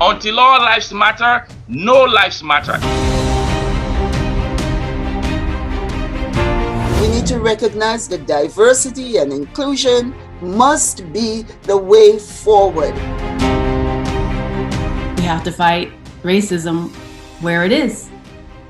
Until all lives matter, no lives matter. We need to recognize that diversity and inclusion must be the way forward. We have to fight racism where it is.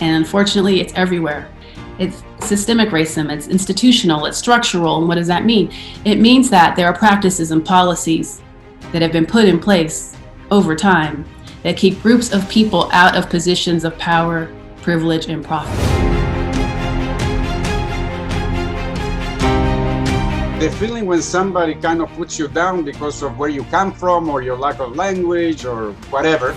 And unfortunately, it's everywhere. It's systemic racism, it's institutional, it's structural. And what does that mean? It means that there are practices and policies that have been put in place over time that keep groups of people out of positions of power, privilege, and profit. The feeling when somebody kind of puts you down because of where you come from or your lack of language or whatever,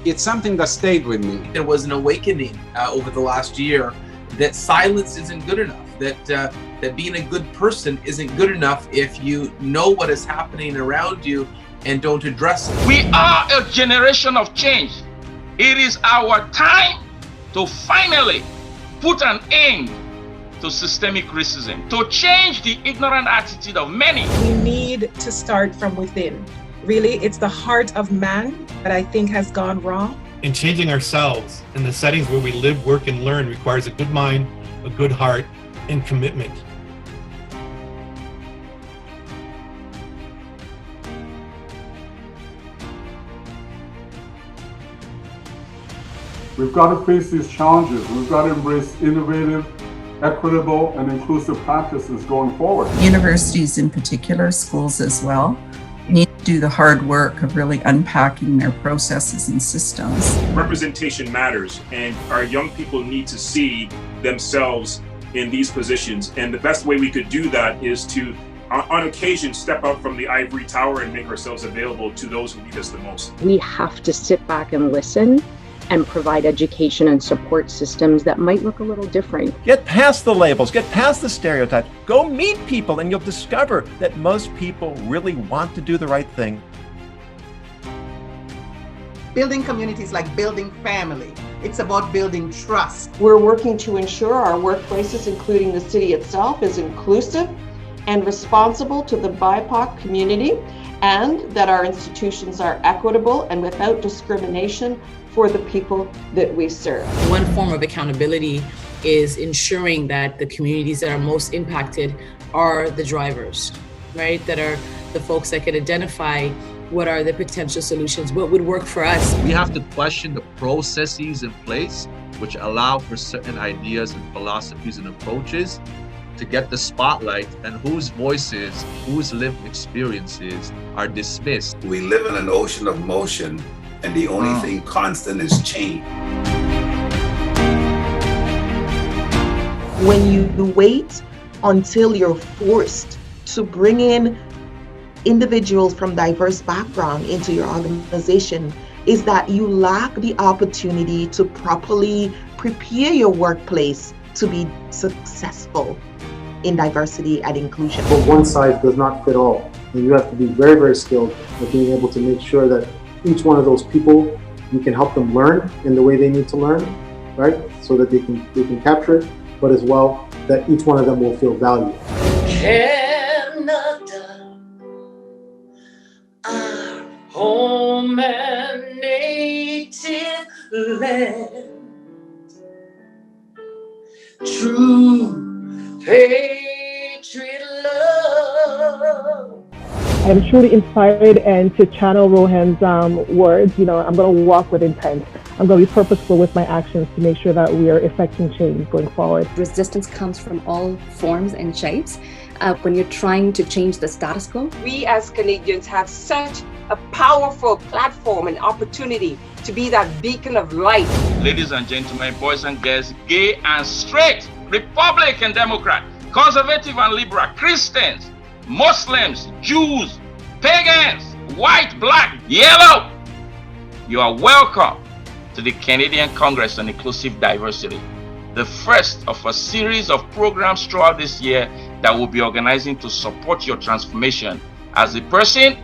it's something that stayed with me. There was an awakening over the last year that silence isn't good enough, that being a good person isn't good enough if you know what is happening around you and don't address it. We are a generation of change. It is our time to finally put an end to systemic racism, to change the ignorant attitude of many. We need to start from within. Really, it's the heart of man that I think has gone wrong. And changing ourselves in the settings where we live, work, and learn requires a good mind, a good heart, and commitment. We've got to face these challenges. We've got to embrace innovative, equitable, and inclusive practices going forward. Universities in particular, schools as well, need to do the hard work of really unpacking their processes and systems. Representation matters, and our young people need to see themselves in these positions. And the best way we could do that is to, on occasion, step out from the ivory tower and make ourselves available to those who need us the most. We have to sit back and listen and provide education and support systems that might look a little different. Get past the labels, get past the stereotypes, go meet people, and you'll discover that most people really want to do the right thing. Building communities like building family. It's about building trust. We're working to ensure our workplaces, including the city itself, is inclusive and responsible to the BIPOC community, and that our institutions are equitable and without discrimination for the people that we serve. One form of accountability is ensuring that the communities that are most impacted are the drivers, right? That are the folks that can identify what are the potential solutions, what would work for us. We have to question the processes in place which allow for certain ideas and philosophies and approaches to get the spotlight, and whose voices, whose lived experiences are dismissed. We live in an ocean of motion, and the only thing constant is change. When you wait until you're forced to bring in individuals from diverse backgrounds into your organization, is that you lack the opportunity to properly prepare your workplace to be successful in diversity and inclusion. But one size does not fit all. And you have to be very, very skilled at being able to make sure that each one of those people, you can help them learn in the way they need to learn, right? So that they can capture it, but as well, that each one of them will feel valued. Canada, our home and native land, true patriot love. I'm truly inspired and to channel Rohan's words. I'm going to walk with intent. I'm going to be purposeful with my actions to make sure that we are effecting change going forward. Resistance comes from all forms and shapes. When you're trying to change the status quo. We as Canadians have such a powerful platform and opportunity to be that beacon of light. Ladies and gentlemen, boys and girls, gay and straight, Republican and Democrat, conservative and liberal, Christians, Muslims, Jews, pagans, white, black, yellow, you are welcome to the Canadian Congress on Inclusive Diversity, the first of a series of programs throughout this year that will be organizing to support your transformation as a person,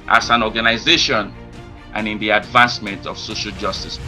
as an organization, and in the advancement of social justice.